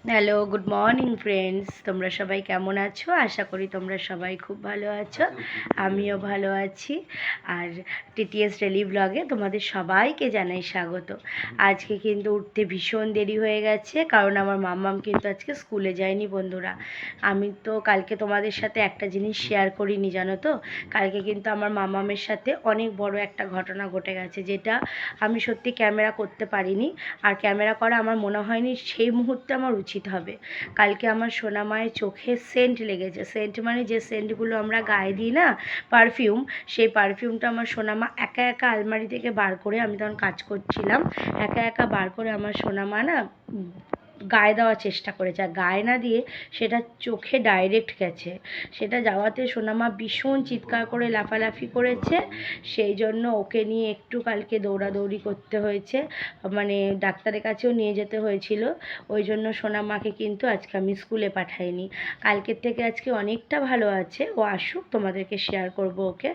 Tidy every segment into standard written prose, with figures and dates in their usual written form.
Hello, good morning friends. তোমরা সবাই কেমন আছো? আশা করি তোমরা সবাই খুব ভালো আছো। আমিও ভালো আছি। আর টিটিএস ডেলি ব্লগে তোমাদের সবাইকে জানাই স্বাগত। আজকে কিন্তু উঠতে ভীষণ দেরি হয়ে গেছে, কারণ আমার মাম্মাম কিন্তু আজকে স্কুলে যায়নি বন্ধুরা। আমি তো কালকে তোমাদের সাথে একটা জিনিস শেয়ার করিনি, জানো তো। কালকে কিন্তু আমার মাম্মামের সাথে অনেক বড় একটা ঘটনা ঘটে গেছে, যেটা আমি সত্যি ক্যামেরা করতে পারিনি। আর ক্যামেরা করা আমার মনে হয়নি সেই মুহূর্তে আমার উচিত হবে। কালকে আমার সোনা মায়ের চোখে সেন্ট লেগেছে। সেন্ট মানে যে সেন্টগুলো আমরা গায়ে দিই না, পারফিউম, সেই পারফিউমটা আমার সোনা মা একা একা আলমারি থেকে বার করে, আমি তখন কাজ করছিলাম, একা একা বার করে আমার সোনা মা না গায়ে দেওয়ার চেষ্টা করেছে। আর গায়ে না দিয়ে সেটা চোখে ডাইরেক্ট গেছে। সেটা যাওয়াতে সোনামা ভীষণ চিৎকার করে লাফালাফি করেছে। সেই জন্য ওকে নিয়ে একটু কালকে দৌড়াদৌড়ি করতে হয়েছে, মানে ডাক্তারের কাছেও নিয়ে যেতে হয়েছিল। ওই জন্য সোনামাকে কিন্তু আজকে আমি স্কুলে পাঠাইনি। কালকের থেকে আজকে অনেকটা ভালো আছে। ও আসুক, তোমাদেরকে শেয়ার করব ওকে।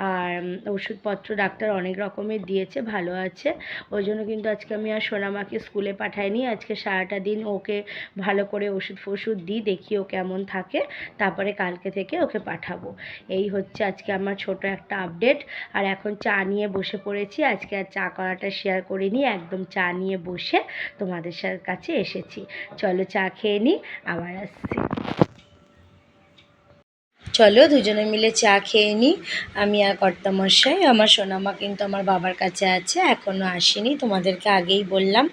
আর ওষুধপত্র ডাক্তার অনেক রকমের দিয়েছে, ভালো আছে। ওই জন্য কিন্তু আজকে আমি আর সোনামাকে স্কুলে পাঠাইনি। আজকে সারাটা দিন ওকে ভালো করে ওষুধ ফষুধ দিই, দেখি ও কেমন থাকে, তারপরে কালকে থেকে ওকে পাঠাবো। এই হচ্ছে আজকে আমার ছোট একটা আপডেট। আর এখন চা নিয়ে বসে পড়েছি। আজকে আর চা করাটা শেয়ার করিনি, একদম চা নিয়ে বসে তোমাদের কাছে এসেছি। চলো চা খেয়ে নিই, আবার আসছি। চলো দুজনে মিলে চা খেয়ে নিই। আমি আর কর্তামশাই। আমার সোনামা কিন্তু আমার বাবার কাছে আছে, এখনও আসেনি, তোমাদেরকে আগেই বললাম।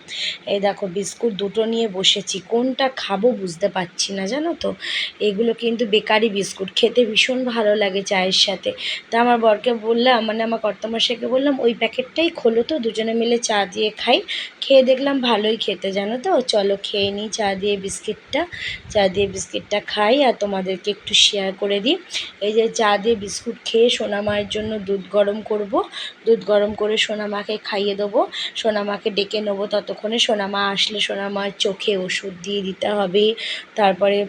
এই দেখো বিস্কুট দুটো নিয়ে বসেছি, কোনটা খাবো বুঝতে পারছি না, জানো তো। এগুলো কিন্তু বেকারি বিস্কুট, খেতে ভীষণ ভালো লাগে চায়ের সাথে। তা আমার বরকে বললাম, মানে আমার কর্তামশাইকে বললাম, ওই প্যাকেটটাই খোলো তো, দুজনে মিলে চা দিয়ে খাই। খেয়ে দেখলাম ভালোই খেতে, জানো তো। চলো খেয়ে নিই চা দিয়ে বিস্কিটটা। চা দিয়ে বিস্কিটটা খাই আর তোমাদেরকে একটু শেয়ার করে দিই। এই যে চা দিয়ে বিস্কুট খেয়ে সোনামায়ের জন্য দুধ গরম করব। দুধ গরম করে সোনামাকে খাইয়ে দেবো। সোনামাকে ডেকে নেবো, ততক্ষণে সোনামা আসলে সোনামার চোখে ওষুধ দিয়ে দিতে হবে। তারপরে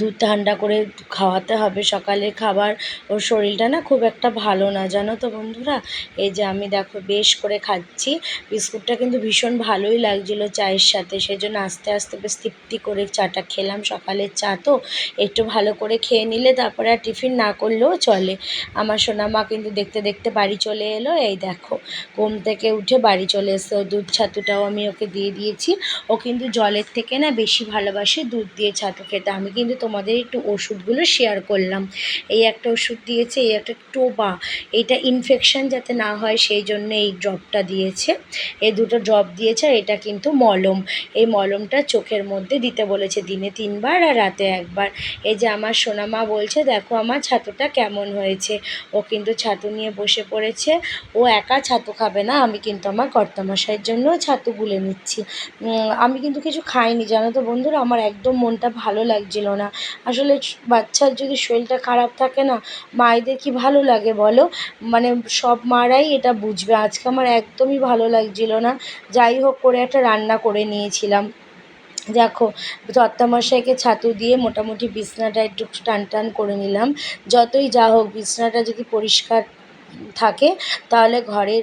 দুধ ঠান্ডা করে খাওয়াতে হবে, সকালের খাবার। ওর শরীরটা না খুব একটা ভালো না, জানো তো বন্ধুরা। এই যে আমি দেখো বেশ করে খাচ্ছি। বিস্কুটটা কিন্তু ভীষণ ভালোই লাগছিলো চায়ের সাথে, সেই জন্য আস্তে আস্তে বেশ তৃপ্তি করে চাটা খেলাম। সকালের চা তো একটু ভালো করে খেয়ে নিলে তারপরে আর টিফিন না করলেও চলে। আমার সোনামা কিন্তু দেখতে দেখতে বাড়ি চলে এলো। এই দেখো ঘুম থেকে উঠে বাড়ি চলে এসছে। ও দুধ ছাতুটাও আমি ওকে দিয়ে দিয়েছি। ও কিন্তু জলের থেকে না বেশি ভালোবাসে দুধ দিয়ে ছাতু খেতে। আমি কিন্তু তোমাদের একটু ওষুধগুলো শেয়ার করলাম। এই একটা ওষুধ দিয়েছে, এই একটা টোবা, এইটা ইনফেকশান যাতে না হয় সেই জন্য এই ড্রপটা দিয়েছে। এই দুটো ড্রপ দিয়েছে। আর এটা কিন্তু মলম। এই মলমটা চোখের মধ্যে দিতে বলেছে দিনে 3 বার আর রাতে 1 বার। এই যে আমার সোনামা বলছে, দেখো আমার ছাতুটা কেমন হয়েছে। ও কিন্তু ছাতু নিয়ে বসে পড়েছে। ও একা ছাতু খাবে না, আমি কিন্তু আমার কর্তামশাইয়ের জন্যও ছাতু গুলে নিচ্ছি। আমি কিন্তু কিছু খাইনি, জানো তো বন্ধুরা। আমার একদম মনটা ভালো লাগছিল না। আসলে বাচ্চার যদি শরীরটা খারাপ থাকে না, মায়েদের কি ভালো লাগে বলো। মানে সব মারাই এটা বুঝবে। আজকে আমার একদমই ভালো লাগছিল না। যাই হোক করে একটা রান্না করে নিয়েছিলাম। দেখো কর্তামশাইকে ছাতু দিয়ে মোটামুটি বিছনাটা একটু টান টান করে নিলাম। যতই যা হোক বিছনাটা যদি পরিষ্কার থাকে তাহলে ঘরের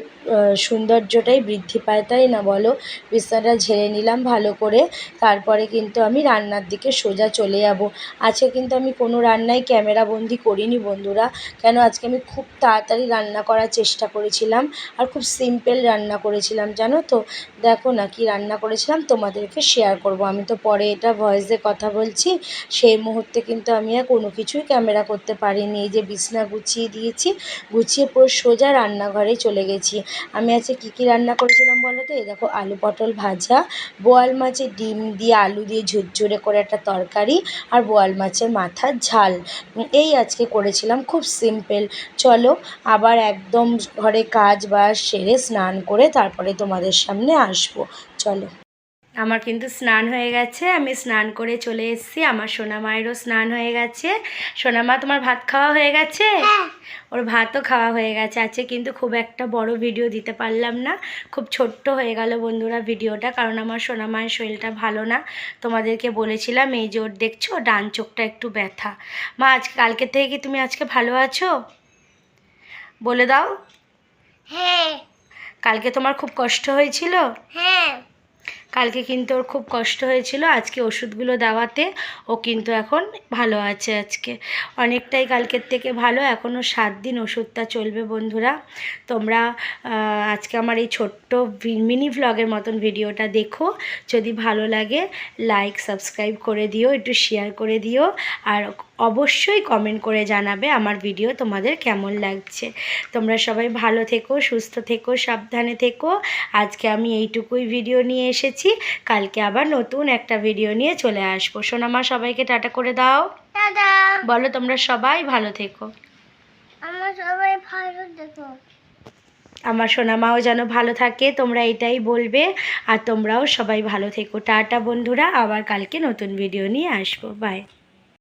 সৌন্দর্যটাই বৃদ্ধি পায়, তাই না বলো। বিছনাটা ঝেড়ে নিলাম ভালো করে। তারপরে কিন্তু আমি রান্নার দিকে সোজা চলে যাব। আজকে কিন্তু আমি কোনো রান্নাই ক্যামেরাবন্দি করিনি বন্ধুরা। কেন, আজকে আমি খুব তাড়াতাড়ি রান্না করার চেষ্টা করেছিলাম। আর খুব সিম্পল রান্না করেছিলাম, জানো তো। দেখো না কি রান্না করেছিলাম, তোমাদেরকে শেয়ার করব। আমি তো পরে এটা ভয়েসে কথা বলছি, সেই মুহূর্তে কিন্তু আমি আর কোনো কিছুই ক্যামেরা করতে পারিনি। এই যে বিছনা গুছিয়ে দিয়েছি, গুছিয়ে পুরো সোজা রান্নাঘরে চলে গেছি। আমি আজকে কী কী রান্না করেছিলাম বলো তো। এই দেখো আলু পটল ভাজা, বোয়াল মাছের ডিম দিয়ে আলু দিয়ে ঝুরঝুরে করে একটা তরকারি, আর বোয়াল মাছের মাথার ঝাল। এই আজকে করেছিলাম, খুব সিম্পল। চলো আবার একদম ঘরে কাজ বাজ সেরে স্নান করে তারপরে তোমাদের সামনে আসবো। চলো। আমার কিন্তু স্নান হয়ে গেছে, আমি স্নান করে চলে এসেছি। আমার সোনা মায়েরও স্নান হয়ে গেছে। সোনা মা, তোমার ভাত খাওয়া হয়ে গেছে? ওর ভাতও খাওয়া হয়ে গেছে। আছে কিন্তু খুব একটা বড় ভিডিও দিতে পারলাম না, খুব ছোট্ট হয়ে গেল বন্ধুরা ভিডিওটা, কারণ আমার সোনা মায়ের শরীরটা ভালো না। তোমাদেরকে বলেছিলাম, এই যে ওর দেখছো ডান চোখটা একটু ব্যথা। মা আজকে কালকে থেকে কি তুমি আজকে ভালো আছো? বলে দাও। হ্যাঁ। কালকে তোমার খুব কষ্ট হয়েছিল? হ্যাঁ। কালকে কিন্তু ওর খুব কষ্ট হয়েছিল, আজকে ওষুধগুলো দেওয়াতে ও কিন্তু এখন ভালো আছে। আজকে অনেকটাই কালকের থেকে ভালো। এখনও 7 দিন ওষুধটা চলবে বন্ধুরা। তোমরা আজকে আমার এই ছোট্ট মিনি ভ্লগের মতন ভিডিওটা দেখো, যদি ভালো লাগে লাইক সাবস্ক্রাইব করে দিও, একটু শেয়ার করে দিও, আর অবশ্যই কমেন্ট করে জানাবে আমার ভিডিও তোমাদের কেমন লাগছে। তোমরা সবাই ভালো থেকো, সুস্থ থেকো, সাবধানে থেকো। আজকে আমি এইটুকুই ভিডিও নিয়ে এসেছি, কালকে আবার নতুন একটা ভিডিও নিয়ে চলে আসবো। সোনামা সবাইকে টাটা করে দাও। টাটা। বলো তোমরা সবাই ভালো থেকো। আমার সবাই ভালো থেকো। আমার সোনামাও যেন ভালো থাকে, তোমরা এটাই বলবে। আর তোমরাও সবাই ভালো থেকো। টাটা বন্ধুরা, আবার কালকে নতুন ভিডিও নিয়ে আসবো। বাই।